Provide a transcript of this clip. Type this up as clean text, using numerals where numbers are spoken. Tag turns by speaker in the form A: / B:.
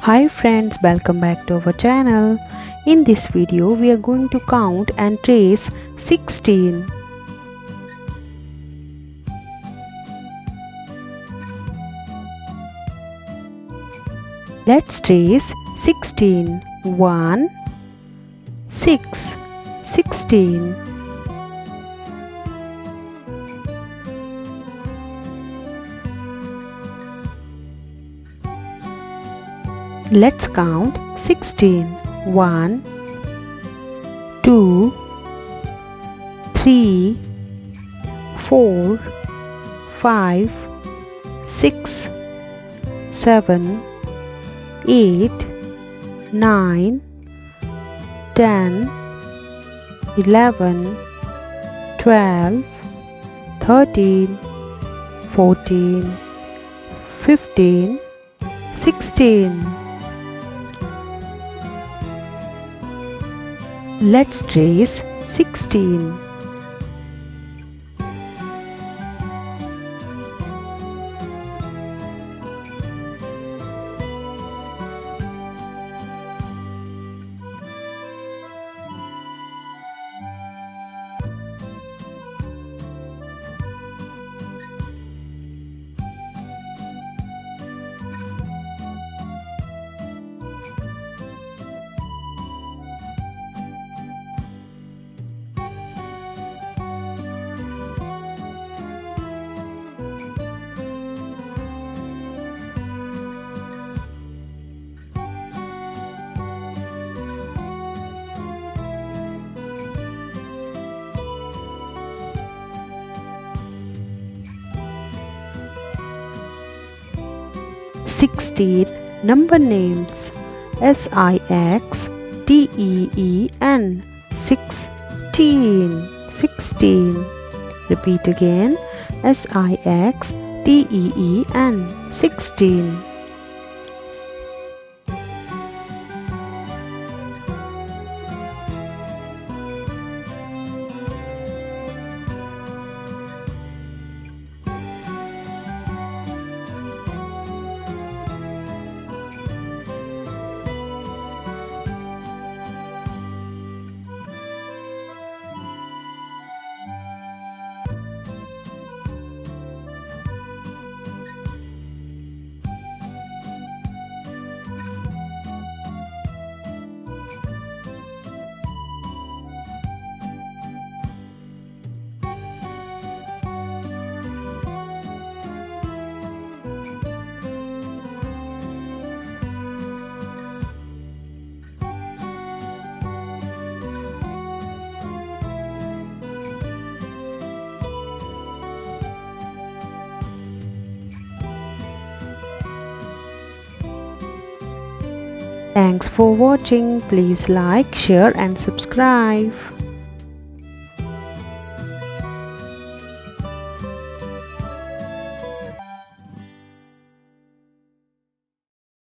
A: Hi friends, welcome back to our channel. In this video we are going to count and trace 16. Let's trace 16. 1 6 16. Let's count 16. 1 2 3 4 5 6 7 8 9 10 11 12 13 14 15 16. Let's trace 16. Sixteen number names. SIXTEEN 16. 16. Repeat again. SIXTEEN 16. Thanks for watching. Please like, share and subscribe.